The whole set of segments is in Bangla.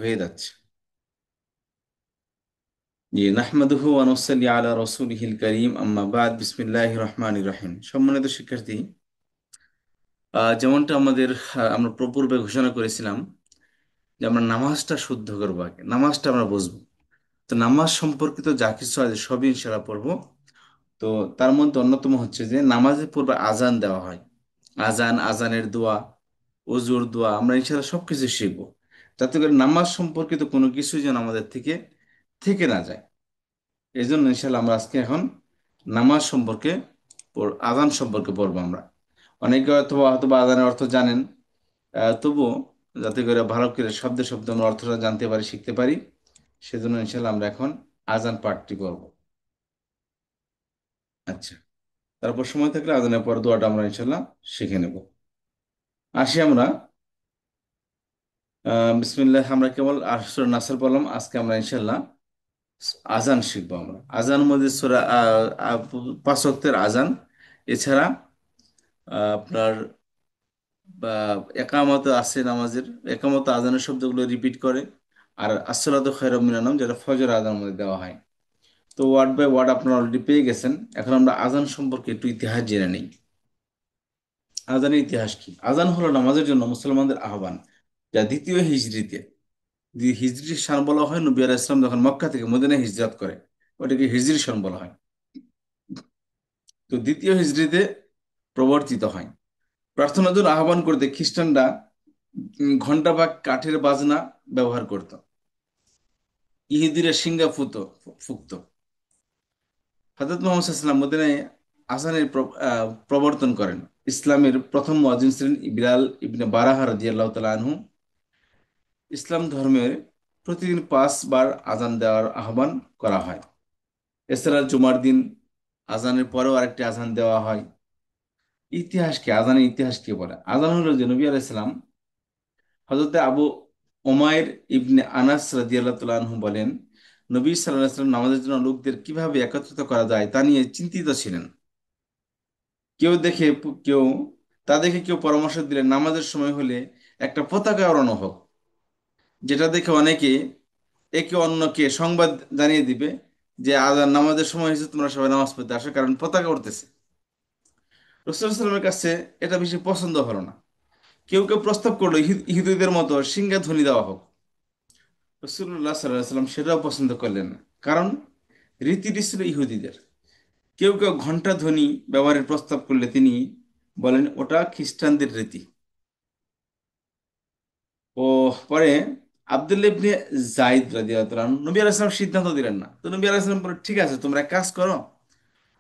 হয়ে যাচ্ছে। জি, নাহমাদুহু ওয়া নুসাল্লি আলা রাসূলিহিল কারীম, আম্মা বাদ, বিসমিল্লাহির রহমানির রহিম। সম্মানিত শিক্ষার্থী, যেমনটা আমরা পূর্বে ঘোষণা করেছিলাম যে আমরা নামাজটা শুদ্ধ করবো, আগে নামাজটা আমরা বুঝবো। তো নামাজ সম্পর্কিত যা কিছু আছে সবই ইনশাআল্লাহ পড়বো। তো তার মধ্যে অন্যতম হচ্ছে যে নামাজের পূর্বে আজান দেওয়া হয়। আজানের দোয়া, অজুর দোয়া, আমরা ইনশাআল্লাহ সবকিছু শিখবো, যাতে করে নামাজ সম্পর্কিত কোনো কিছু যেন আমাদের থেকে থেকে না যায়। এই জন্য ইনশাল্লাহ আমরা আজকে এখন নামাজ সম্পর্কে আজান সম্পর্কে পড়বো আমরা। অনেকে অথবা আজানের অর্থ জানেন, তবুও যাতে করে ভালো করে শব্দে শব্দে আমরা অর্থটা জানতে পারি, শিখতে পারি, সেজন্য ইনশাল্লাহ আমরা এখন আজান পাঠটি করব। আচ্ছা, তারপর সময় থাকলে আজানের পর দোয়াটা আমরা ইনশাল্লাহ শিখে নেব। আসি আমরা, বিসমিল্লাহ, আমরা কেবল সূরা নাসর পড়লাম। আজকে আমরা ইনশাল্লাহ আজান শিখবো। আমরা আজান মধ্যে সূরা 5 ওয়াক্তের আজান, এছাড়া আপনার বা একামত আছে নামাজের, একামত আজানের শব্দগুলো রিপিট করে। আর আসসালাতু খায়রুম মিনান নাওম, যেটা ফজর আজান মধ্যে দেওয়া হয়। তো ওয়ার্ড বাই ওয়ার্ড আপনারা অলরেডি পেয়ে গেছেন। এখন আমরা আজান সম্পর্কে একটু ইতিহাস জেনে নিই। আজানের ইতিহাস কি? আজান হলো নামাজের জন্য মুসলমানদের আহ্বান, যা দ্বিতীয় হিজরিতে, হিজরি সন বলা হয় নবী আলাইহিস সালাম যখন মক্কা থেকে মদিনায় হিজরত করে, ওটাকে হিজরি সন বলা হয়। তো দ্বিতীয় হিজরিতে প্রবর্তিত হয়। প্রার্থনার জন্য আহ্বান করতে খ্রিস্টানরা ঘন্টা বা কাঠের বাজনা ব্যবহার করত। ইহুদিরা সিঙ্গা ফুকত। হযরত মুহাম্মদ সাল্লাল্লাহু আলাইহি ওয়াসাল্লাম মদিনায় আযানের প্রবর্তন করেন। ইসলামের প্রথম মুয়াজ্জিন ছিলেন বিলাল ইবনে বারাহা রাদিয়াল্লাহু তাআলা আনহু। ইসলাম ধর্মের প্রতিদিন 5 বার আজান দেওয়ার আহ্বান করা হয়। এছাড়া জুমার দিন আজানের পরেও আরেকটি আজান দেওয়া হয়। আজানের ইতিহাস কি বলে? আজান হলো যে নবী আলাইহিস সালাম, হযরতে আবু উমাইর ইবনে আনাস রাদিয়াল্লাহু তাআলা আনহু বলেন, নবী সাল্লাল্লাহু আলাইহি ওয়াসাল্লাম নামাজের জন্য লোকদের কিভাবে একত্রিত করা যায় তা নিয়ে চিন্তিত ছিলেন। কেউ দেখে কেউ তা দেখে কেউ পরামর্শ দিলেন নামাজের সময় হলে একটা পতাকা ওড়ানো হোক, যেটা দেখে অনেকে একে অন্যকে সংবাদ জানিয়ে দিবে যে আজান নামাজের সময় হয়েছে, তোমরা সবাই নামাজ পড়তে আসো, কারণ পতাকা উঠতেছে। রাসূলুল্লাহ সাল্লাল্লাহু আলাইহি ওয়াসাল্লামের কাছে এটা বেশি পছন্দ হলো না। কেউ কেউ প্রস্তাব করলো ইহুদিদের মতো সিংহা ধ্বনি দেওয়া হোক। রাসূলুল্লাহ সাল্লাল্লাহু আলাইহি ওয়াসাল্লাম সেটাও পছন্দ করলেন না, কারণ রীতিটি ছিল ইহুদিদের। কেউ কেউ ঘণ্টা ধ্বনি ব্যবহারের প্রস্তাব করলে তিনি বলেন ওটা খ্রিস্টানদের রীতি। ও পরে আব্দুল্লাহ ইবনে যায়েদ রাদিয়াল্লাহু তাআলা আনহু, নবী আলাইহিস সালাম সিদ্ধান্ত দিলেন না। তো নবী আলাইহিস সালাম বললেন, ঠিক আছে, তোমরা এক কাজ করো,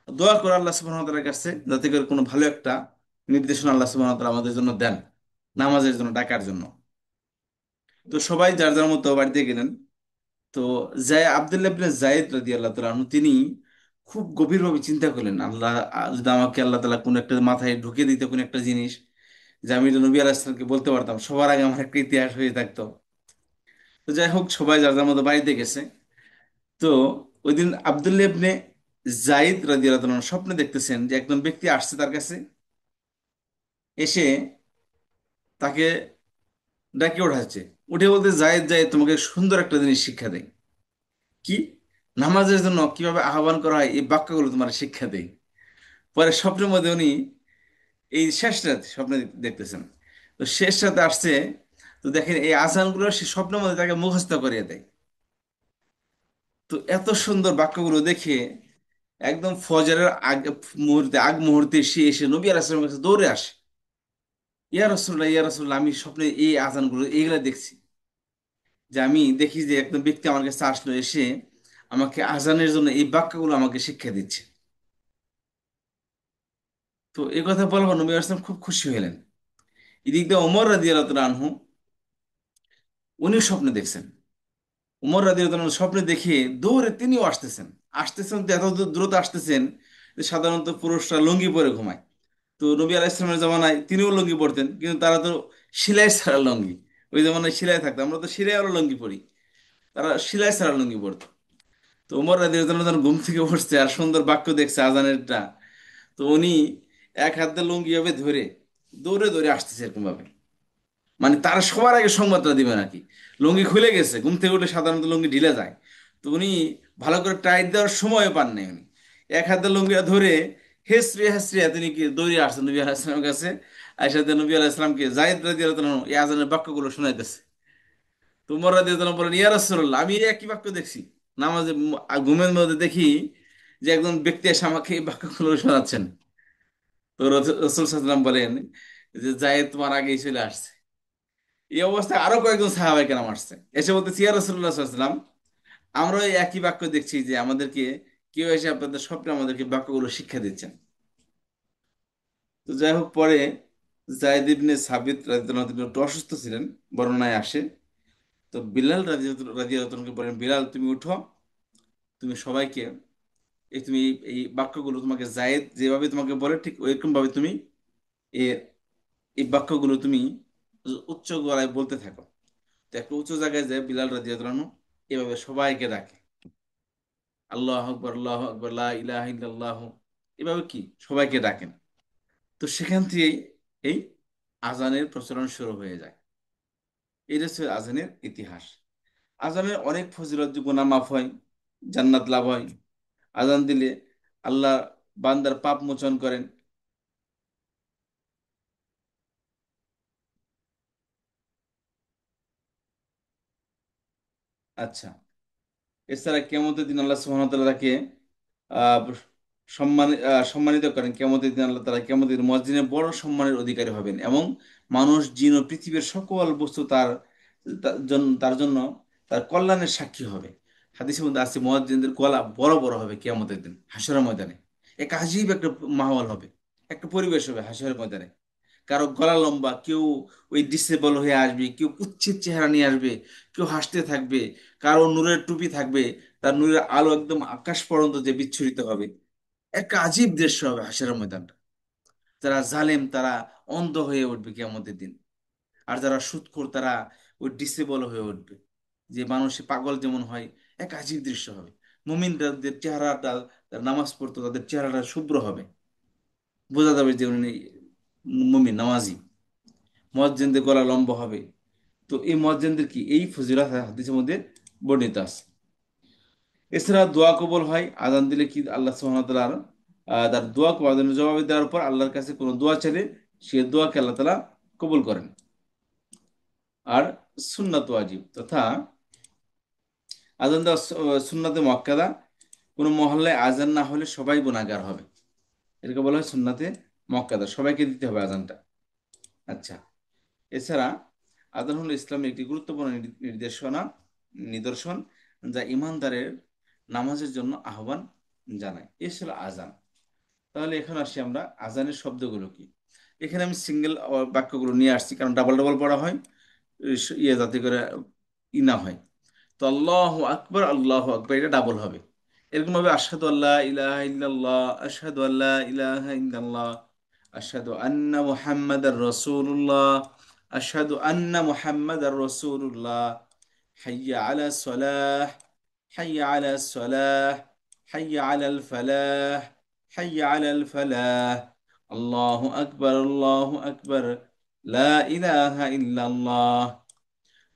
দোয়া করো আল্লাহ সুবহানাহু ওয়া তাআলার কাছে, যাতে করে কোনো ভালো একটা নির্দেশনা আল্লাহ সুবহানাহু ওয়া তাআলা আমাদের জন্য দেন নামাজের জন্য ডাকার জন্য। তো সবাই যার যার মতো বাড়িতে গেলেন। তো আব্দুল্লাহ ইবনে যায়েদ রাদিয়াল্লাহু তাআলা আনহু তিনি খুব গভীরভাবে চিন্তা করলেন, আল্লাহ যদি আমাকে আল্লাহ তাআলা কোনো একটা মাথায় ঢুকিয়ে দিতে কোনো একটা জিনিস, যে আমি তো নবী আলাইহিস সালামকে বলতে পারতাম, সবার আগে আমার একটা ইতিহাস হয়ে থাকতো। তো যাই হোক, সবাই যার যার মতো বাড়িতে গেছে। তো ওই দিন আব্দুল্লাহ ইবনে যায়েদ রাদিয়াল্লাহু তাআলা আনহু স্বপ্নে দেখতেছেন যে একজন ব্যক্তি আসছে তার কাছে, এসে তাকে ডাকে ওঠাচ্ছে। উঠে বলতে, জায়েদ জায়েদ, তোমাকে সুন্দর একটা জিনিস শিক্ষা দেয়। কি? নামাজের জন্য কিভাবে আহ্বান করা হয় এই বাক্যগুলো তোমার শিক্ষা দেয়। পরে স্বপ্নের মধ্যে উনি এই শেষ রাত স্বপ্নে দেখতেছেন। তো শেষ রাতে আসছে। তো দেখেন এই আজানগুলো সে স্বপ্নের মধ্যে তাকে মুখস্থ করিয়ে দেয়। তো এত সুন্দর বাক্যগুলো দেখে একদম ফজরের আগ মুহূর্তে সে এসে নবী আলাইহিস সালামের কাছে দৌড়ে আসে। ইয়া রাসূলুল্লাহ, ইয়া রাসূলুল্লাহ, আমি স্বপ্নে এই আজানগুলো এইগুলা দেখছি, যে আমি দেখি যে একজন ব্যক্তি আমার কাছে আসলো, এসে আমাকে আজানের জন্য এই বাক্যগুলো আমাকে শিক্ষা দিচ্ছে। তো এই কথা বলার পর নবী আসলাম খুব খুশি হলেন। এদিক দিয়ে ওমর রাদিয়াল্লাহু তাআলা আনহু, উনি স্বপ্নে দেখছেন। উমর রাদিয়াল্লাহু তাআলা আনহু স্বপ্নে দেখে দৌড়ে তিনিও আসতেছেন। আসতেছেন তো এত দ্রুত আসতেছেন যে সাধারণত পুরুষরা লুঙ্গি পরে ঘুমায়। তো নবী আলাইহিস সালামের জামানায় তিনিও লুঙ্গি পরতেন, কিন্তু তারা তো সেলাই ছাড়া লুঙ্গি, ওই জামানায় সেলাই থাকতো, আমরা তো সেলাই আলো লুঙ্গি পরি, তারা সেলাই ছাড়া লুঙ্গি পরতো। তো উমর রাদিয়াল্লাহু তাআলা যখন ঘুম থেকে উঠছে আর সুন্দর বাক্য দেখছে আজানেরটা, তো উনি এক হাতে লুঙ্গি ভাবে ধরে দৌড়ে দৌড়ে আসতেছে এরকম ভাবে। মানে তারা সবার আগে সংবাদটা দিবে নাকি। লুঙ্গি খুলে গেছে, ঘুম থেকে উঠে সাধারণত লুঙ্গি ঢিলে যায়, তো উনি ভালো করে টাইট দেওয়ার সময় পান নাই উনি, এক হাতে লুঙ্গিটা ধরে হেসড়ে হেসড়ে তিনি কি দৌড়ে আসছেন নবী আলাইহিস সালামের কাছে। আইসাতে নবী আলাইহিস সালামকে জায়েদ রাদিয়াল্লাহু তাআলা এই আজানের বাক্যগুলো শোনাইতেছে। তো উমর রাদিয়াল্লাহু তাআলা বলেন, ইয়া রাসূলুল্লাহ, আমি এই একই বাক্য দেখছি নামাজে, ঘুমের মধ্যে দেখি যে একজন ব্যক্তি এসে আমাকে এই বাক্যগুলো শোনাচ্ছেন। তো রাসূল সাল্লাল্লাহু আলাইহি ওয়াসাল্লাম বলেন যে জায়েদ তোমার আগেই চলে আসছে। এই অবস্থায় আরো কয়েকজন সাহাবায়ে কেরাম আসছে, এসে বলতেছে, ইয়া রাসূলুল্লাহ সাল্লাল্লাহু আলাইহি ওয়াসাল্লাম, আমরা এই একই বাক্য দেখছি যে আমাদেরকে কেউ এসে আপনাদের স্বপ্নে আমাদেরকে বাক্যগুলো শিক্ষা দিচ্ছেন। তো যাই হোক, পরে জায়েদ ইবনে সাবিত রাদিয়াল্লাহু আনহু একটু অসুস্থ ছিলেন, বর্ণনায় আসে। তো বিলাল রাদিয়াল্লাহু আনহুকে বলেন, বিলাল তুমি উঠো, তুমি সবাইকে তুমি এই বাক্যগুলো তোমাকে জায়েদ যেভাবে তোমাকে বলে ঠিক ওইরকম ভাবে তুমি এ এই বাক্যগুলো তুমি উচ্চ গলায় বলতে থাকো। তো একটা উঁচু জায়গায় যায় বিলাল রাদিয়াল্লাহু আনহু এভাবে সবাইকে ডাকে, আল্লাহ আকবর, আল্লাহ আকবর, লা ইলাহা ইল্লাল্লাহ, এভাবে কি সবাইকে ডাকেন। তো সেখান থেকেই এই আজানের প্রচলন শুরু হয়ে যায়। এটা হচ্ছে আজানের ইতিহাস। আজানের অনেক ফজিলত, গুনাহ মাফ হয়, জান্নাত লাভ হয়। আজান দিলে আল্লাহ বান্দার পাপ মোচন করেন। আচ্ছা, এছাড়া কিয়ামতের দিন আল্লাহ সুবহানাহু ওয়া তাআলা তাকে আহ, সম্মানিত করেন। কিয়ামতের দিন আল্লাহ তাআলা কিয়ামতের দিন মুয়াজ্জিনের বড় সম্মানের অধিকারী হবেন, এবং মানুষ জিন ও পৃথিবীর সকল বস্তু তার জন্য তার কল্যাণের সাক্ষী হবে। হাদিসের মধ্যে আছে মুয়াজ্জিনদের গলা বড় বড় হবে কিয়ামতের দিন হাশরের ময়দানে। এক আজীব একটা মাহওয়াল হবে, একটা পরিবেশ হবে হাশরের ময়দানে। কারো গলা লম্বা, কেউ ওই ডিসেবল হয়ে আসবে, কেউ কুৎসিত চেহারা নিয়ে আসবে, কেউ হাসতে থাকবে, কারো নূরের টুপি থাকবে, তার নূরের আলো একদম আকাশ পর্যন্ত যে বিচ্ছুরিত হবে। একটা আজীব দৃশ্য হবে হাসরের ময়দানটা। যারা জালেম তারা অন্ধ হয়ে উঠবে কিয়ামতের দিন, আর যারা সুদখোর তারা ওই ডিসেবল হয়ে উঠবে। যে মানুষ পাগল যেমন হয়, এক আজীব দৃশ্য হবে। মুমিনদের চেহারাটা, তারা নামাজ পড়তো তাদের চেহারাটা শুভ্র হবে, বোঝা যাবে যে উনি মুমিন নামাজি। মুয়াজ্জিনদের গলা লম্বা হবে। তো এই মুয়াজ্জিনদের কি এই ফজিলত হাদিসের মধ্যে বর্ণিত আছে। এছাড়া দোয়া কবুল হয় আজান দিলে, কি আল্লাহ সুবহানাহু ওয়া তাআলার তার দোয়া আজানের জবাবে দেওয়ার পর আল্লাহর কাছে কোনো দোয়া চাইলে সে দোয়াকে আল্লাহ তাআলা কবুল করেন। আর সুন্নাত ওয়াজিব তথা আজান দেওয়া সুন্নাতে মুআক্কাদা, কোনো মহল্লায় আজান না হলে সবাই গুনাহগার হবে, এটাকে বলা হয় সুন্নাতে মুআক্কাদা, সবাইকে দিতে হবে আজানটা। আচ্ছা, এছাড়া আজান হলো ইসলামের একটি গুরুত্বপূর্ণ নিদর্শন, যা ইমানদারের নামাজের জন্য আহ্বান জানায়। এ ছিল আজান। তাহলে এখন আসি আমরা আজানের শব্দগুলো কি। এখানে আমি সিঙ্গেল বাক্যগুলো নিয়ে আসছি, কারণ ডাবল ডাবল পড়া হয়, ইয়ে যাতে করে ই না হয়। তো আল্লাহ আকবর, আল্লাহ আকবর এটা ডাবল হবে। এরকম ভাবে আশহাদু আল্লাহ ইলাহা ইল্লাল্লাহ, আশহাদু আল্লাহ ইলাহা ইল্লাল্লাহ, আশহাদু আন্না মুহাম্মাদার রাসূলুল্লাহ, আশহাদু আন্না মুহাম্মাদার রাসূলুল্লাহ, হাইয়া আলা সালাহ, হাইয়া আলা সালাহ, হাইয়া আলাল ফালাহ, হাইয়া আলাল ফালাহ, আল্লাহু আকবার, আল্লাহু আকবার, লা ইলাহা ইল্লাল্লাহ।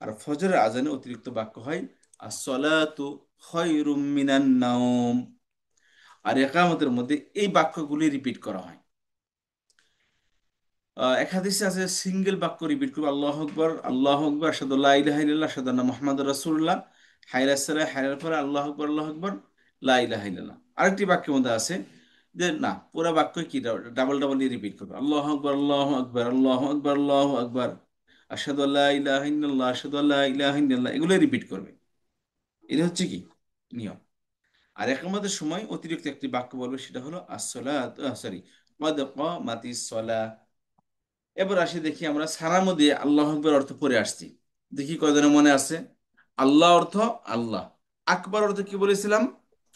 আর ফজরের আজানে অতিরিক্ত বাক্য হয় আসসালাতু খায়রুম মিনান নাওম। আর ইকামতের মধ্যে এই বাক্যগুলি রিপিট করা হয়। এক হাদিসে আছে সিঙ্গেল বাক্য রিপিট করবে, আল্লাহু আকবার, আল্লাহু আকবার, আশহাদু আল্লা ইলাহা ইল্লাল্লাহ, আশহাদু আন্না মুহাম্মাদুর রাসূলুল্লাহ, হাইয়া আলাস সালাহ, হাইয়া আলাল ফালাহ, আল্লাহু আকবার, আল্লাহু আকবার, লা ইলাহা ইল্লাল্লাহ। আরেকটি বাক্যের মধ্যে আছে যে না, পুরো বাক্য কি ডাবল ডাবল রিপিট করবে, আল্লাহু আকবার, আল্লাহু আকবার, আল্লাহু আকবার, আল্লাহু আকবার, আশহাদু আল্লা ইলাহা ইল্লাল্লাহ, আশহাদু আল্লা ইলাহা ইল্লাল্লাহ, এগুলো রিপিট করবে। এটা হচ্ছে কি নিয়ম। আর একামতের সময় অতিরিক্ত একটি বাক্য বলবে, সেটা হলো আসসালাত, সরি, ক্বাদ ক্বামাতিস সালাহ। এবার আসি দেখি আমরা সালার মধ্যে আল্লাহ আকবার অর্থ পড়ে আসছি, দেখি কয়জনের মনে আছে। আল্লাহ অর্থ আল্লাহ, আকবার অর্থ কি বলেছিলাম,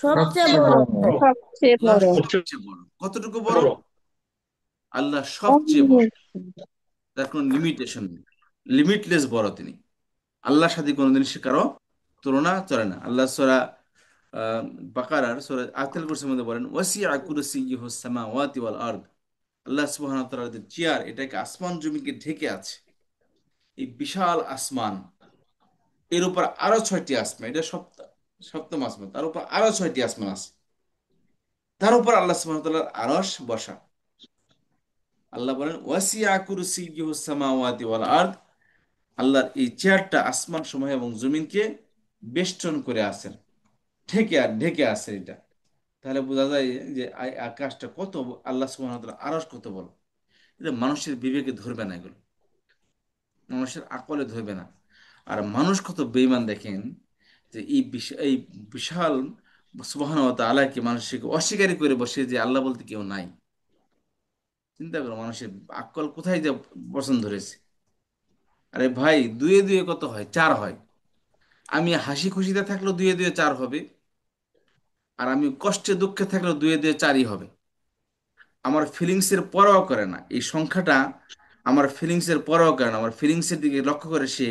সবচেয়ে সবচেয়ে বড়। বড়। সবচেয়ে আল্লাহ বড়। সবচেয়ে বড়। কতটুকু বড়, আল্লাহ সবচেয়ে বড়, তার কোনো লিমিটেশন নেই, লিমিটলেস বড় তিনি। আল্লাহর সাথে কোনো জিনিসের কারো তুলনা চলে না। আল্লাহ সূরা আহ, বাকারার সূরা আয়াতুল কুরসির মধ্যে বলেন, ওয়াসিআ কুরসিয়্যুহুস সামাওয়াতি ওয়াল আরদ। আল্লাহ সুবহানাহু ওয়া তাআলার যে চেয়ার, এটাকে আসমান জমিকে ঢেকে আছে। এই বিশাল আসমান, এর উপর আরো 6টি আসমান, এটা সপ্তম আসমান, তার উপর আরো 6টি আসমান আছে, তার উপর আল্লাহ সুবহানাহু ওয়া তাআলার আরশ বসা। আল্লাহ বলেন ওয়াসিআ কুরসিয়্যুহুস সামাওয়াতি ওয়াল আরদ, আল্লাহর এই চেয়ারটা আসমান সমূহ এবং জমিনকে বেষ্টন করে আছেন, ঢেকে আছে এটা। তাহলে বোঝা যায় যে আকাশটা কত, আল্লাহ সুবহানাহু ওয়া তাআলা আরশ কত বড়। এটা মানুষের বিবেকে ধরবে না, এগুলো মানুষের আকলে ধরবে না। আর মানুষ কত বেঈমান দেখেন, যে এই বিশাল সুবহানাহু ওয়া তাআলাকে মানুষকে অস্বীকারই করে বসে, যে আল্লাহ বলতে কেউ নাই। চিন্তা করো মানুষের আকল কোথায় যে পছন্দ ধরেছে। আরে ভাই, দুয়ে দুয়ে কত হয়? 4 হয়। আমি হাসি খুশিতে থাকলেও দুয়ে দুয়ে 4 হবে, আর আমি কষ্টে দুঃখে থাকলেও দুয়ে দুয়ে 4ই হবে। আমার ফিলিংসের পরোয়া করে না এই সংখ্যাটা, আমার ফিলিংসের পরোয়া করে না, আমার ফিলিংসের দিকে লক্ষ্য করে সে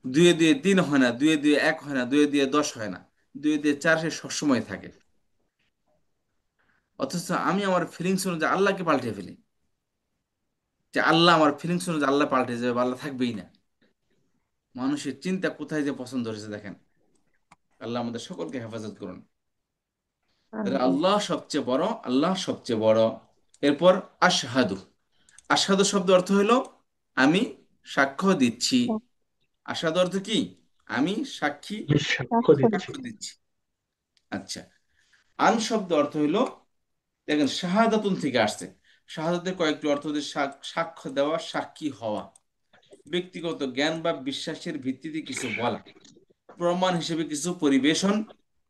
দুয়ে দুয়ে 3 হয় না, দুয়ে দুয়ে 1 হয় না, দুয়ে দুয়ে 10 হয় না, দুয়ে দুয়ে 4 সে সবসময় থাকে। অথচ আমি আমার ফিলিংস অনুযায়ী আল্লাহকে পাল্টে ফেলি, যে আল্লাহ, আমার ফিলিংস অনুযায়ী আল্লাহ পাল্টে যাবে বা আল্লাহ থাকবেই না। মানুষের চিন্তা কোথায় যে পছন্দ হয়েছে দেখেন। আল্লাহ আমাদের সকলকে হেফাজত করুন। তাহলে আমিন। আল্লাহ সবচেয়ে বড়, আল্লাহ সবচেয়ে বড়। এরপর আশহাদু, আশহাদু শব্দ অর্থ হলো আমি সাক্ষ্য দিচ্ছি। আশহাদু অর্থ কি? আমি সাক্ষী, আমি সাক্ষ্য সাক্ষ্য দিচ্ছি। সাক্ষ্য দিচ্ছি। আচ্ছা, আন শব্দ অর্থ হলো, দেখেন শাহাদাতুন থেকে আসছে। শাহাদাতের কয়েকটি অর্থ হচ্ছে সাক্ষ্য দেওয়া, সাক্ষী হওয়া, ব্যক্তিগত জ্ঞান বা বিশ্বাসের ভিত্তিতে কিছু বলা, প্রমাণ হিসেবে কিছু পরিবেশন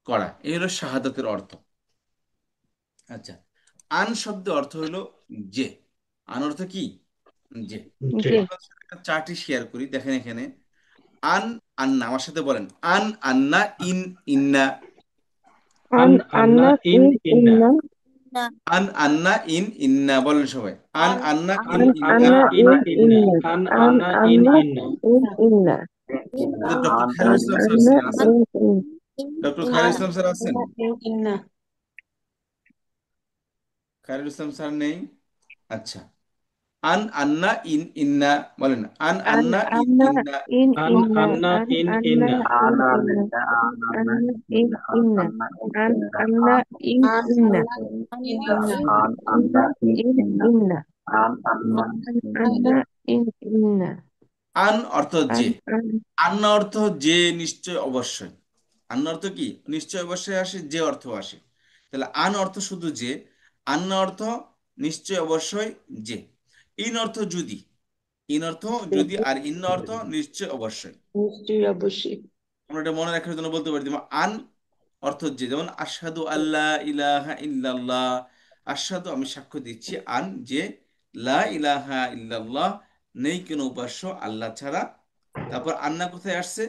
করা, এই হলো শাহাদাতের অর্থ। আচ্ছা, আন শব্দ অর্থ হলো যে। আন অর্থ কি? যে। যে। যে। আপনাদের সাথে একটা চার্টই শেয়ার করি, দেখেন এখানে আন, আন্না, আমার সাথে বলেন আন, আন্না, ইন, ইন্না। আন আন আন্না আন্না ইন ইন ইন্না। ইন্না। না। আন, আন্না, ইন, ইন্না বলেন সবাই। আন, আন আন্না, ইন, আন আন ইন্না। আন্না আন্না ইন ইন ইন্না। ইন্না। আন আন আন্না ইন আন্না ইন্না। ইন ইন্না। ইন্না। আমাদের ডক্টর খায়রুল আন ইসলাম স্যার আন্না আছেন? In in. ডক্টর খায়রুল ইন্না। ইসলাম স্যার আছেন? ইন্না। খায়রুল ইসলাম স্যার নেই? আচ্ছা, আন, আন্না, ইন, ইন্না বলেন। আন, আন আন্না, ইন, আন্না ইন্না। ইন আন ইন্না। আন্না আন ইন আন্না ইন্না। ইন ইন্না। আন আন্না ইন ইন্না। আন আন্না ইন আন ইন্না। আন্না ইন্না। আন আন্না ইন ইন্না। আন আন্না ইন ইন্না। আন অর্থ আন যে, আন আন্না অর্থ যে, নিশ্চয় অবশ্যই। আন্না অর্থ কি? নিশ্চয় অবশ্যই আসে, যে অর্থ আসে। তাহলে আন অর্থ শুধু যে, আন্না অর্থ নিশ্চয় অবশ্যই, যে। ইন অর্থ যদি, ইন অর্থ যদি, আর ইন অর্থ নিশ্চয় অবশ্যই। নিশ্চয়ই অবশ্যই। আমরা এটা মনে রাখার জন্য বলতে পারি, যেমন আন অর্থ যে, যেমন আশহাদু আল্লাহ ইলাহা ইল্লাল্লাহ, আশহাদু আমি সাক্ষ্য দিচ্ছি, আন যে, লা ইলাহা ইল্লাল্লাহ নেই কোনো উপাস্য আল্লাহ ছাড়া। তারপর আন্না কোথায় আসছে?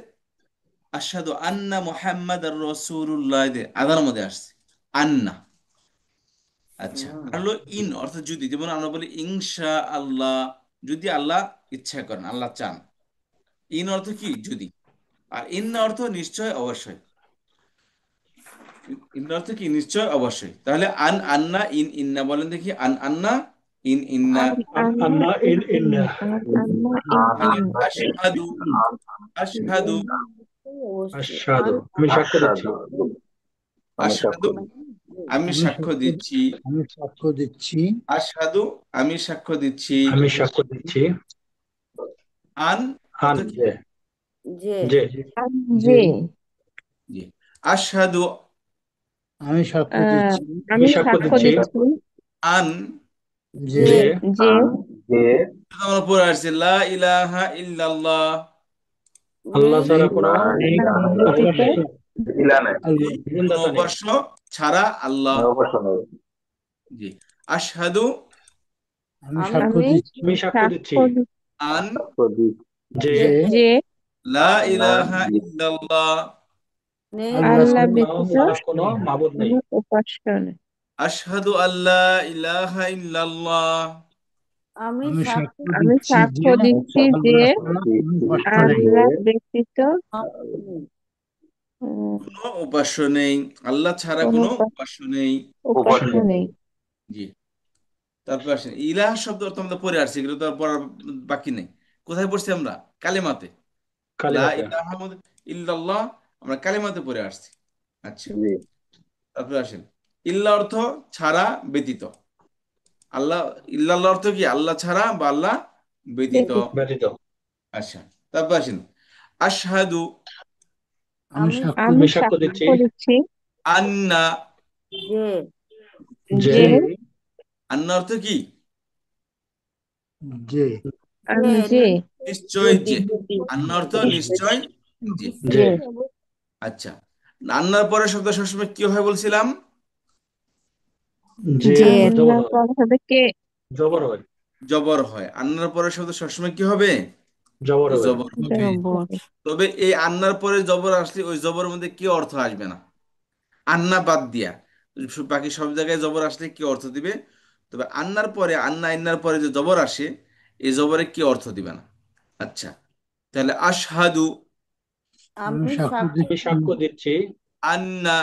আশহাদু আন্না মুহাম্মাদার রাসূলুল্লাহ, আদানের মধ্যে আসছে আন্না। আচ্ছা, আর হলো ইন অর্থ যদি, যেমন আমরা বলি ইনশা আল্লাহ, যদি আল্লাহ ইচ্ছা করেন, আল্লাহ চান। ইন অর্থ কি? যদি। আর ইন অর্থ নিশ্চয় অবশ্যই। ইন অর্থ কি? নিশ্চয় অবশ্যই। তাহলে আন, আন্না, ইন, ইন্না বলেন দেখি। আন, আন্না, ইন, ইন্না। আন আন আন্না আন্না ইন ইন ইন্না। ইন্না। আন আন্না ইন তাহলে ইন্না। আশহাদু, আশহাদু, অবশ্যই। আশহাদু আমি সাক্ষ্য দিচ্ছি। আশহাদু আমি আমি সাক্ষ্য সাক্ষ্য দিচ্ছি। আমি সাক্ষ্য দিচ্ছি। আশহাদু আমি সাক্ষ্য দিচ্ছি। আমি সাক্ষ্য দিচ্ছি। আন অর্থ আন কি? যে। যে। যে। আন যে যে। জি। আশহাদু আমি সাক্ষ্য আহ, দিচ্ছি আমি আমি সাক্ষ্য সাক্ষ্য দিচ্ছি দিচ্ছি আন, যে যে। যে। যে আমরা পড়ে আসছে লা ইলাহা ইল্লাল্লাহ, আল্লাহ নেই ছাড়া কোনো আল্লাহ উপাস্য ব্যতীত নেই, আল্লাহ নেই কোনো জীবনদাতা নেই। উপাস্য ছাড়া আল্লাহ। জি। আশহাদু আমি আমি সাক্ষ্য আমি দিচ্ছি আমি সাক্ষ্য দিচ্ছি সাক্ষ্য দিচ্ছি আন যে যে। যে যে লা ইলাহা ইল্লাল্লাহ, নেই আল্লাহ আল্লাহ ছাড়া আল্লাহ ব্যতীত ছাড়া কোনো মাবুদ নেই। কোনো উপাস্য নেই। আশহাদু আল্লাহ ইলাহা ইল্লাল্লাহ, আমি আমি সাক্ষ্য সাক্ষ্য আমি দিচ্ছি যে সাক্ষ্য দিচ্ছি যে আল্লাহ ছাড়া কোনো উপাস্য নেই। আল্লাহ ব্যতীত নেই। কোনো উপাস্য নেই, আল্লাহ ছাড়া কোনো কোনো উপাস্য নেই। উপাস্য নেই। জি। তারপর আসেন ইলাহ শব্দ অর্থ আমরা পড়ে আসছি, এগুলো তো আর পড়ার বাকি নেই। কোথায় পড়ছি আমরা? কালেমাতে। লা কালিমাতে। ইলাহা ইল্লাল্লাহ আমরা কালেমাতে পড়ে আসছি। আচ্ছা, জি তারপরে আসেন, ইল্লা অর্থ ছাড়া, ব্যতীত। আল্লাহ, ইল্লাল্লাহ অর্থ কি? আল্লাহ ছাড়া বা আল্লাহ ব্যতীত। ব্যতীত। আচ্ছা, তারপর আসেন, আশহাদু আমি আমি সাক্ষ্য আমি আমি দিচ্ছি সাক্ষ্য দিচ্ছি সাক্ষ্য দিচ্ছি আন্না। যে যে যে যে আন্না অর্থ কি? যে যে যে নিশ্চয় যদি যে। আন্না অর্থ নিশ্চয় যে। যে যে আচ্ছা, আন্নার পরে শব্দ সবসময় কি হয় বলছিলাম? যে যে জবর আল্লাহর হয়, পর হবে কে? জবর হয়, জবর হয়। আন্নার পরে শব্দ সবসময় কি হবে? জবর হবে। জবর হবে। জবর। তবে এই আন্নার পরে জবর আসলে ওই জবরের মধ্যে কি অর্থ আসবে না, আন্না বাদ দিয়া। বাকি সব জায়গায় জবর আসলে কি অর্থ দিবে, তবে আন্নার পরে, আন্না ইন্নার পরে যে জবর আসে, এই জবরে কি অর্থ দিবে না। আচ্ছা, তাহলে আশহাদু আমি আমি সাক্ষ্য সাক্ষ্য আমি দিচ্ছি সাক্ষ্য দিচ্ছি আন্না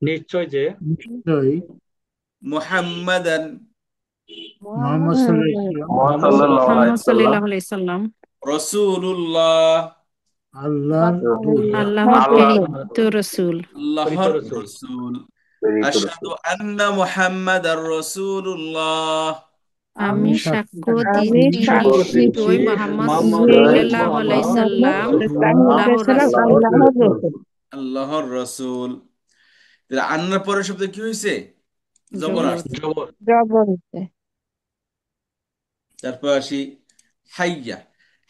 নিশ্চয় যে নিশ্চয়ই মুহাম্মাদান মোহাম্মদ মোহাম্মদ সাল্লাল্লাহু মোহাম্মদ সাল্লাল্লাহু আলাইহি মোহাম্মদ সাল্লাম সাল্লাল্লাহু আলাইহি সাল্লাম রাসূলুল্লাহ, আল্লাহর রসুল আল্লাহর রসুল। প্রেরিত রসূল। প্রেরিত আল্লাহর রাসূল। রাসূল। আশহাদু আন্না মুহাম্মাদার রাসূলুল্লাহ, আমি আমি সাক্ষ্য সাক্ষ্য আমি দিচ্ছি সাক্ষ্য দিচ্ছি নিশ্চয় মুহাম্মদ মোহাম্মদ যে সাল্লাল্লাহু আলাইহি রাসূলুল্লাহ সাল্লাম মোহাম্মদ আল্লাহর সাল্লাম রাসূল। আল্লাহর রসুল। আল্লাহর রাসূল। তাহলে আন্নার পরের শব্দ কি হয়েছে? জবর জবর। আসছে। জবর। জবর হচ্ছে। তারপর আসি হাইয়া।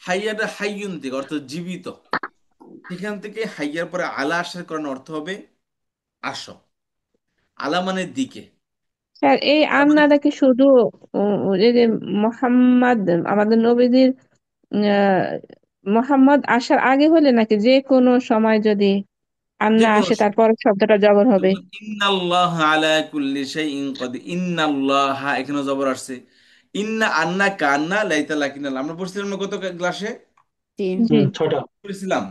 হাইয়াটা হাইয়ুন থেকে, অর্থ জীবিত। সেখান থেকে হাইয়ার পরে আলা আসার কারণে অর্থ হবে আসো। আলা মানে দিকে। স্যার এই আলা মানে আন্নাটা কি শুধু এই যে মোহাম্মদ আমাদের নবীজির আহ, মোহাম্মদ আসার আগে হলে নাকি যে কোনো সময় যদি যে আন্না কোনো আসে সময়। তারপর শব্দটা জবর হবে? যেমন ইন্নাল্লাহ আলা কুল্লি শাইইন কাদির, ইন্নাল্লাহ এখানে জবর আসছে। ইন্না আন্না কান্না লাইতা লাকিনাল, আমরা পড়ছিলাম না গত ক্লাসে? তিন। জি। ছয়টা। পড়ছিলাম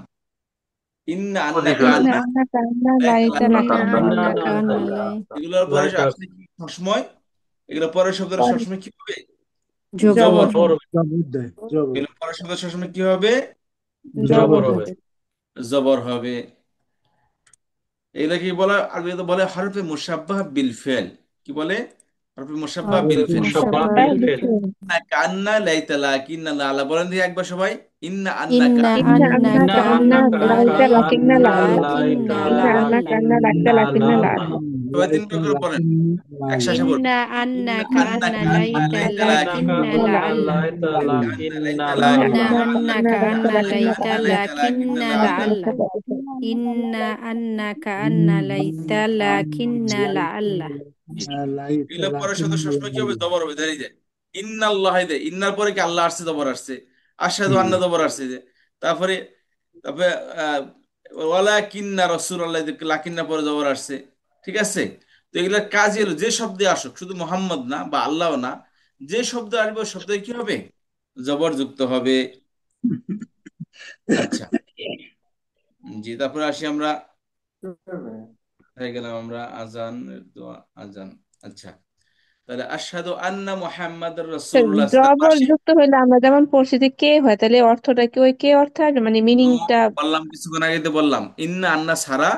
ইন্না আন্না ইন্না কান্না আন্না কান্না লাইতা লাইতা ইন্না লাকিনাল। লাকিন্না না আন্নাকা না না আন্নালাই এগুলোর পরে লাইকা আসলে কি সবসময়, এগুলো পরের শব্দটা সবসময় কি হবে? জবর। জবর জবর হবে। জবর হবে, জবর দেয় জবর এগুলো পরের শব্দ সবসময় কি হবে? জবর জবর জবর, হবে। হবে। জবর হবে। এগুলা কি বলে? আরবিতে বলে হরফে মুশাব্বাহ বিল ফেল। কি বলে? হরফে মুশাব্বাহ বিল হরফ ফেল। মুশাব্বাহ মুশাব্বাহ বিল বিল ফেল। ফেল। ইন্না কান্না লাইতা লাকিন্না লা আলা, বলেন দেখি একবার সবাই, ইন্না আন্না ইন্না কান্না ইন্না আন্না ইন্না আন্নাকা কান্না আন্নাকা লাইতা আন্নালাই লাকিন্না আন্না লাআল্লাহ। লাইতা লাকিন্না ইন্না আন্না লাআল্লাহ। কান্না লাইতা লাকিন্না লাকিন্না লাআল্লাহ। সবাই তিন লাইকা করে বলেন, লাকিন একসাথে বলুন। ইন্না ইন্না আন্নাকা আন্না কান্না আন্নালাইতা লাইতা আন্নাকা লাকিন্না লাকিন্না লাআল্লাহ। লাইতা কান্না লাকিন্না লাইতা ইন্না ইন্না লাআল্লাহ। আন্না কান্না আন্নাকা লাইতা লাকিন্না আন্নালাইতা কান্না লাইতা লাকিন্না লাকিন্না লাআল্লাহ। লাআল্লাহ। ইন্না আন্নাকা আন্নালাইতা লাকিন্না লাআল্লাহ। লাইকা এগুলো পরের লাকিন সাথে সবসময় কি হবে? জবর হবে, দাঁড়িয়ে যায়। ইন্নাল্লাহ দে, ইন্নার পরে কি আল্লাহ আসছে, জবর আসছে। আশহাদু আন্না জবর আসছে যে। তারপরে তারপরে আহ, ওয়ালাকিন্না রাসূলুল্লাহ দে, লাকিন্না পরে জবর আসছে। ঠিক আছে? তো এগুলোর কাজই হলো যে শব্দে আসুক, শুধু মোহাম্মদ না বা আল্লাহ না, যে শব্দ আসবে ওই শব্দে কি হবে? জবর যুক্ত হবে। আচ্ছা, জি, তারপরে আসি আমরা, হয়ে গেলাম আমরা আজান, দোয়া, আজান। আচ্ছা, তাহলে আশহাদু আন্না মুহাম্মাদুর তো রাসূলুল্লাহ, তারপর জবর আসি। যুক্ত হইলে আমরা যেমন পড়ছি যে কে হয়, তাহলে অর্থটা কি ওই কে অর্থ আসবে, মানে নো, মিনিংটা? বললাম কিছুক্ষণ আগে তো বললাম, ইন্না আন্না ছাড়া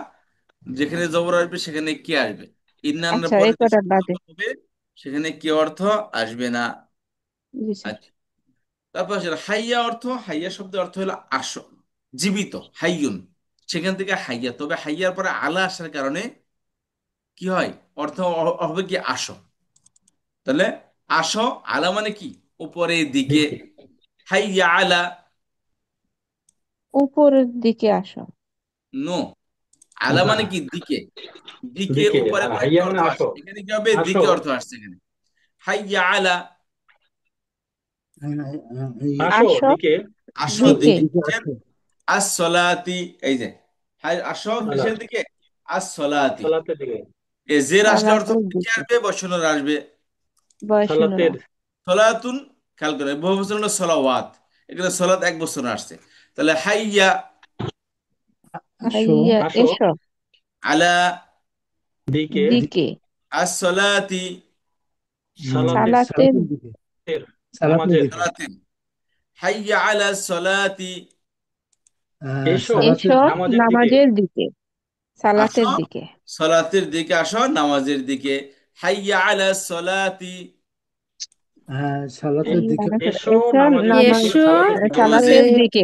যেখানে জবর আসবে সেখানে কি আসবে? ইন্না আন্নার আচ্ছা পরে এই যে কটার শব্দ বাদে। জবর হবে সেখানে কি অর্থ আসবে না। জি স্যার। আচ্ছা, তারপর আসলে হাইয়া অর্থ, হাইয়া শব্দের অর্থ হলো আসো, জীবিত, হাইয়ুন। সেখান থেকে হাইয়া, তবে হাইয়ার পরে আলা আসার কারণে কি হয়? অর্থ হবে কি? আসো। তাহলে আসো, আলা মানে কি? উপরের দিকে। দিকে। হাইয়া আলা, উপরের দিকে আসো। নো, আলা না, মানে কি? দিকে। দিকে, দিকে। উপরে আর কয়েকটা হাইয়া অর্থ মানে আসো। আসে, এখানে কি হবে? আসো, দিকে অর্থ আসছে এখানে। হাইয়া আলা, আসো আসো দিকে। আসো দিকে। দিকে। দিকে আসো আস সলাতি, এই যে, হাই আসো সালাত। কিসের দিকে? আস সলাতি। সালাতের দিকে। এ জের আসলে অর্থ সালাতের দিকে দিকে। আসবে, বসানোর আসবে। বয়সীনরা। সালাতের। সলাতুন, খেয়াল করে, বহু বছর হলো সলাওয়াত, এখানে সলাত এক বছর আসছে। তাহলে হাইয়া আসো হাইয়া আসো এসো আলা দিকে। দিকে। আস সলাতি, সালাতের। সালাতের সালাতের দিকে সালাতের নামাজের। দিকে সালাতিন। হাইয়া আলা সলাতি, এসো সালাতের এসো নামাজের দিকে। নামাজের দিকে, আসো সালাতের দিকে। সলাতের দিকে, আসো নামাজের দিকে। হাইয়া আলা সলাতি, সালাতের দিকে। এসো এসো নামাজের নামাজ, এসো সালাতের দিকে। নামাজের, সালাতের দিকে,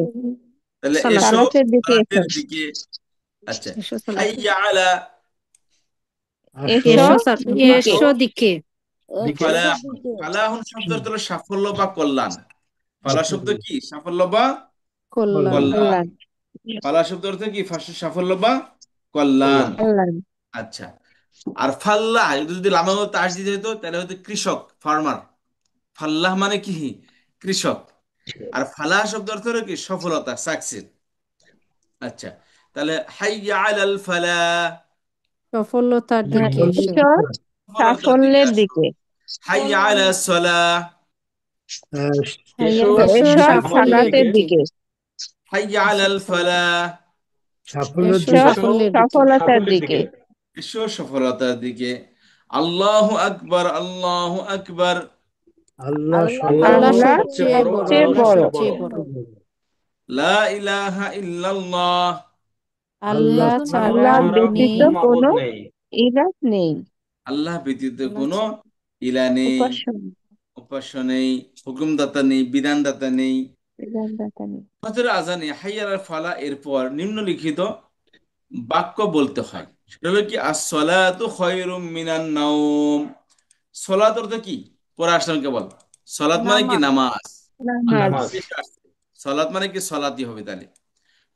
তাহলে এসো সালাতের দিকে এসো। সলাতের দিকে। আচ্ছা, এসো সালাতে, হাইয়া আলা আসো এসো দিকে, এসো দিকে, দিকে। ফালাহ। এসো দিকে। ফালাহুন শব্দ হলো সাফল্য বা কল্যাণ। ফালাহ শব্দ কি? সাফল্য বা কল্যাণ, কল্যাণ। কল্যাণ, ফালাহ শব্দ অর্থ কি? সাফল্য বা কল্যাণ। কল্যাণ। কল্যাণ। আচ্ছা, আর ফাল্লাহ যদি লামে তাস দিতে হতো তাহলে হতো কৃষক, ফার্মার। ফাল্লাহ মানে কি? কৃষক। আর ফালাহ শব্দ অর্থ হলো কি? সফলতা, সাকসেস। আচ্ছা, তাহলে হাইয়া আলাল ফালাহ, সফলতার দিকে এসো, এসো সফলতার দিকে সাফল্যের আসো। দিকে। হাইয়া আলা সালাহ, এসো এসো এসো নামাজের সাফল্যের সালাতের দিকে। দিকে, দিকে। হাইয়া আলাল ফালাহ, সাফল্যের এসো দিকে। এসো সাফল্যের দিকে, সফলতার সাফল্যের দিকে। দিকে। এসো সফলতার দিকে। আল্লাহু আকবার, আল্লাহু আকবার। আল্লাহ আল্লাহ আল্লাহ সর্বোচ্চ হলো আল্লাহ সবচেয়ে সবচেয়ে বড়, বড়, সবচেয়ে আল্লাহ আল্লাহ বড়। সবচেয়ে সবচেয়ে বড়। বড়, লা ইলাহা ইল্লাল্লাহ, আল্লাহ আল্লাহ ছাড়া ছাড়া আল্লাহ ছাড়া ব্যতীত নেই কোনো মাবুদ কোনো নেই। ইলাহ নেই, আল্লাহ ব্যতীত আল্লাহ কোনো ছাড়া, ইলা নেই, উপাস্য উপাস্য নেই, হুকুমদাতা নেই, বিধানদাতা নেই। বিধানদাতা নেই। ফজর আজানে হাইয়াল আল ফালা এরপর নিম্নলিখিত বাক্য বলতে হয়। সেটা হলো কি? as-salatu খায়রুম মিনান নাওম। সলাত অর্থ কি? পরে আসলাম কেবল। সলাত মানে কি? নামাজ। নামাজ। নামাজ, নামাজ। বেশি আসছে। সলাত মানে কি? সলাতই হবে তাহলে।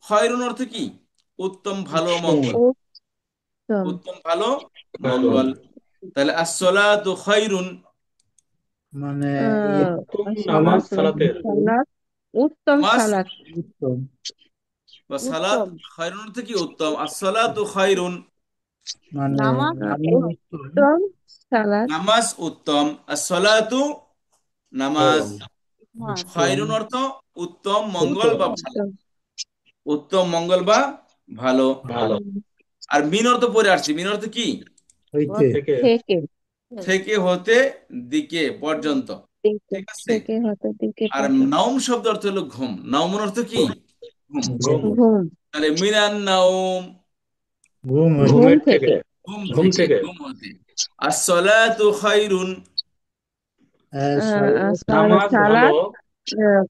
খয়রুন অর্থ কি? উত্তম, ভালো, উত্তম। মঙ্গল। উত্তম, উত্তম, ভালো, ভালো। মঙ্গল। তাহলে as-salatu খায়রুন, মানে উত্তম নামাজ সালাত, সালাতের। সালাত, উত্তম নামাজ সালাত, উত্তম। বা সালাত উত্তম। খায়রুন অর্থ কি? উত্তম। as-salatu খায়রুন, মানে নামাজ নামাজ উত্তম। উত্তম সালাত, নামাজ উত্তম। as-salatu নামাজ। খয়রুন। নামাজ। উত্তম। খয়রুন অর্থ উত্তম, মঙ্গল উত্তম বা ভালো। উত্তম, উত্তম, মঙ্গল বা ভালো। ভালো। আর মিন অর্থ পরে আসছে। মিন অর্থ কি? হইতে। থেকে। থেকে, থেকে, হতে, দিকে, পর্যন্ত। দিকে, ঠিক আছে। থেকে হতে দিকে আর পর্যন্ত। নাওম শব্দ অর্থ হলো ঘুম। নাওমন অর্থ কি? ঘুম। ঘুম। ঘুম, তাহলে মিনান নাওম, ঘুম হইতে। ঘুম ঘুমের থেকে। থেকে, ঘুম ঘুম থেকে, থেকে। ঘুম হতে। as-salatu খায়রুন, নামাজ ভালো, সালাত,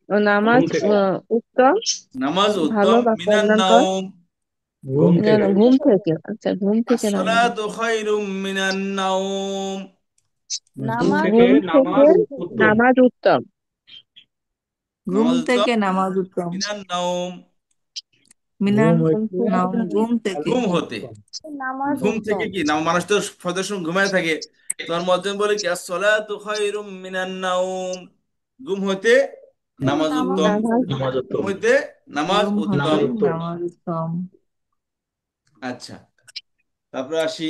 ঘুম নামাজ থেকে। উত্তম, নামাজ ভালো উত্তম, বা মিনান কল্যাণকর। নাওম, ঘুম থেকে। ঘুম থেকে, আচ্ছা ঘুম থেকে নামাজ। as-salatu খায়রুম মিনান নাওম। ঘুম নামাজ থেকে ঘুম থেকে নামাজ উত্তম। উত্তম। নামাজ উত্তম, ঘুম নামাজ উত্তম, থেকে নামাজ উত্তম। মিনান নাওম, মিনার ঘুম ঘুম হইতে। থেকে ঘুম থেকে। ঘুম হতে। নামাজ ঘুম থেকে উত্তম। কি না, মানুষ তো ফজরের সময় ঘুমায় থাকে। তোমার মধ্যে বলে কি as-salatu খায়রুম মিনান নাওম, ঘুম হতে নামাজ নামাজ উত্তম। নামাজ, নামাজ ঘুম উত্তম। হতে নামাজ ঘুম হতে উত্তম। নামাজ উত্তম। নামাজ উত্তম। আচ্ছা, তারপরে আসি।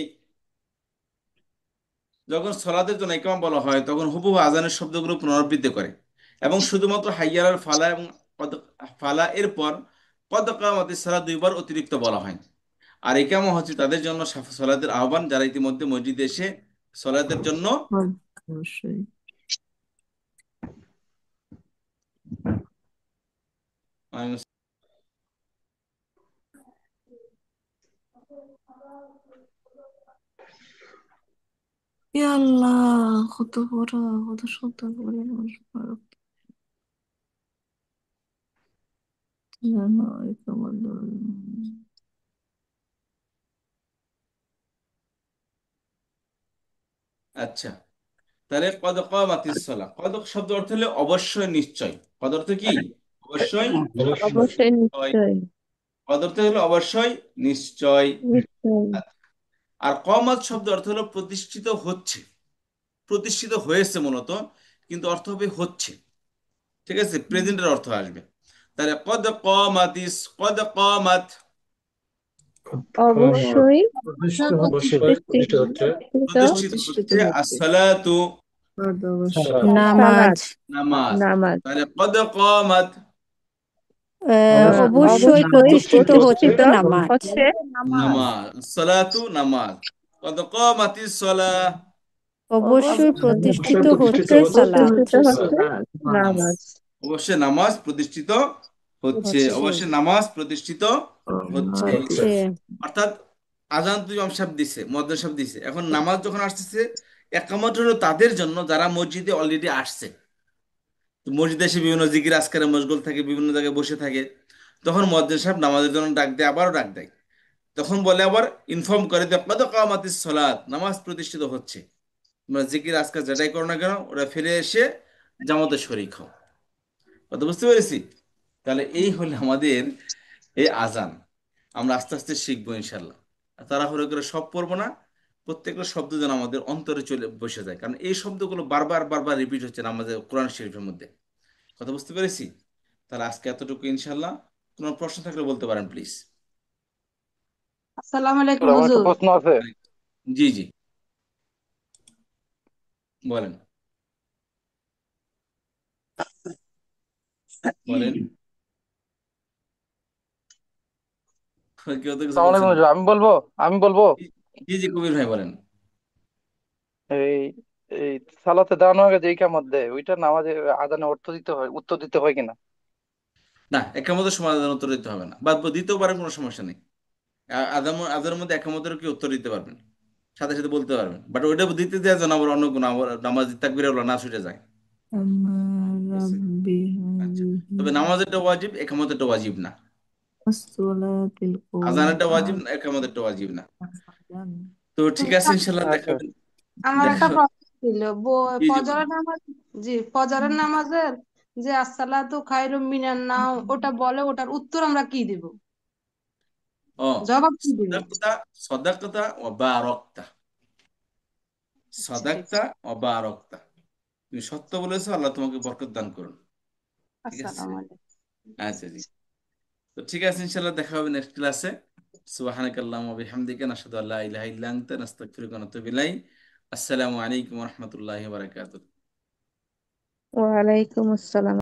যখন সলাতের জন্য ইকাম বলা হয় তখন হুবহু আজানের শব্দগুলো পুনরাবৃত্তি করে এবং শুধুমাত্র হাইয়াল ফালা এবং ফালা এরপর কদ কামাতিস সালাত দুইবার অতিরিক্ত বলা হয়। আর ইকামা হচ্ছে তাদের জন্য সলাতের আহ্বান যারা ইতিমধ্যে মসজিদে এসে সলাতের জন্য। অবশ্যই। ইয়া আল্লাহ, কত বড়, কত সুন্দর করে মানুষ পারত জানো, এই তোমার আচ্ছা, তাহলে কদ কামাতিস সালাহ, কদ শব্দ অর্থ হলো অবশ্যই, নিশ্চয়। কদ অর্থ কি? অবশ্যই, অবশ্যই। অবশ্যই নিশ্চয়। নিশ্চয়, কদ অর্থ হলো অবশ্যই, নিশ্চয়। নিশ্চয়, আর কমাত শব্দ অর্থ হলো প্রতিষ্ঠিত হচ্ছে, প্রতিষ্ঠিত হয়েছে মূলত, কিন্তু অর্থ হবে হচ্ছে। ঠিক আছে, প্রেজেন্টের অর্থ আসবে। তাহলে কদ কমাতিস, কদ কমাত, অবশ্যই প্রতিষ্ঠিত হচ্ছে। অবশ্যই প্রতিষ্ঠিত হচ্ছে। প্রতিষ্ঠিত প্রতিষ্ঠিত হচ্ছে। হচ্ছে। as-salatu অবশ্যই। নামাজ, সালাত, নামাজ। নামাজ, তাহলে কদ কামাত, অবশ্যই অবশ্যই প্রতিষ্ঠিত হচ্ছে প্রতিষ্ঠিত নামাজ, হচ্ছে নামাজ। নামাজ। as-salatu নামাজ। কদ কামাতিস সালাহ, অবশ্যই অবশ্যই প্রতিষ্ঠিত অবশ্যই প্রতিষ্ঠিত হচ্ছে হচ্ছে সালাত, প্রতিষ্ঠিত হচ্ছে সালাত। নামাজ। অবশ্যই নামাজ প্রতিষ্ঠিত হচ্ছে, হচ্ছে অবশ্যই নামাজ প্রতিষ্ঠিত হচ্ছে। হচ্ছে অর্থাৎ আজান তো ইমাম সাহেব দিছে, মুয়াজ্জিন সাহেব দিছে, এখন নামাজ যখন আসতেছে একামত হলো তাদের জন্য যারা মসজিদে অলরেডি আসছে। তো মসজিদে এসে বিভিন্ন জিকির আজকারে মশগুল থাকে, বিভিন্ন জায়গায় বসে থাকে, তখন মুয়াজ্জিন সাহেব নামাজের জন্য ডাক দেয়, আবারও ডাক দেয়। তখন বলে আবার ইনফর্ম করে যে কদ কামাতিস সালাত, নামাজ প্রতিষ্ঠিত হচ্ছে, তোমরা জিকির আজকার যেটাই করো না কেন ওরা ফিরে এসে জামাতে শরীক হও। কথা বুঝতে পেরেছি? তাহলে এই হলো আমাদের এই আজান। আমরা আস্তে আস্তে শিখবো ইনশাল্লাহ। আর তাড়াহুড়ো করে সব পড়বো না, প্রত্যেকটা শব্দ যেন আমাদের অন্তরে চলে বসে যায়, কারণ এই শব্দগুলো বারবার বারবার রিপিট হচ্ছে না আমাদের কোরআন শরীফের মধ্যে। কথা বুঝতে পেরেছি? তাহলে আজকে এতটুকু ইনশাল্লাহ। কোনো প্রশ্ন থাকলে বলতে পারেন প্লিজ। আসসালামু আলাইকুম আমার একটা হুজুর। প্রশ্ন আছে। জি জি, বলেন বলেন। কেউ তো কিছু আসসালামু বলছেন আলাইকুম না। হুজুর, আমি বলবো। জি জি, কবির ভাই বলেন। এই এই সালাতে দাঁড়ানোর আগে যে ইকামত দেয় ওইটা নামাজে আজানে অর্থ দিতে হয়, উত্তর দিতে হয় কিনা? না, একামতের সমাধান উত্তর দিতে হবে না, বা দিতেও পারেন, কোনো সমস্যা নেই। আদানের মধ্যে একামতের কি উত্তর দিতে পারবেন, সাথে সাথে বলতে পারবেন, বাট ওইটা দিতে দেওয়া যেন আবার অন্য কোনো নামাজ তাকবীর না ছুটে যায়। আমার ঠিক আছে? রাব্বি আচ্ছা, হাযিহি তবে নামাজেরটা ওয়াজিব, একামতেরটা ওয়াজিব না। আসসালাতুল আজানেরটা ওয়াজিব, কৌমার একামতেরটা ওয়াজিব না। আযান। তো ঠিক আছে, ইনশাল্লাহ দেখা আচ্ছা। হবে। আমার দেখা একটা হবে। প্রশ্ন ছিল, জি জি বলেন। ফজরের নামাজ, জি ফজরের নামাজের যে আসসালাতু খায়রুম মিনান নাও ওটা বলে, ওটার উত্তর আমরা কি দিব, ও, জবাব কি দিব? সদাকতা, সদাকতা ও বারাকতা, আচ্ছা ঠিক সদাকতা আছে। ও বারাকতা, তুমি সত্য বলেছো, আল্লাহ তোমাকে বরকত দান করুন। ঠিক আছে? আসসালামু আলাইকুম। আচ্ছা জি। তো ঠিক আছে, ইনশাল্লাহ দেখা হবে নেক্সট ক্লাসে। সুবহানাকাল্লাহুম্মা ওয়া বিহামদিকা নাশহাদু আল্লা ইলাহা ইল্লা আনতা নাস্তাগফিরুকা ওয়া নাতুবু ইলাইক। আসসালামু আলাইকুম ওয়া রাহমাতুল্লাহি ওয়া বারাকাতুহু। ওয়ালাইকুম আসসালাম।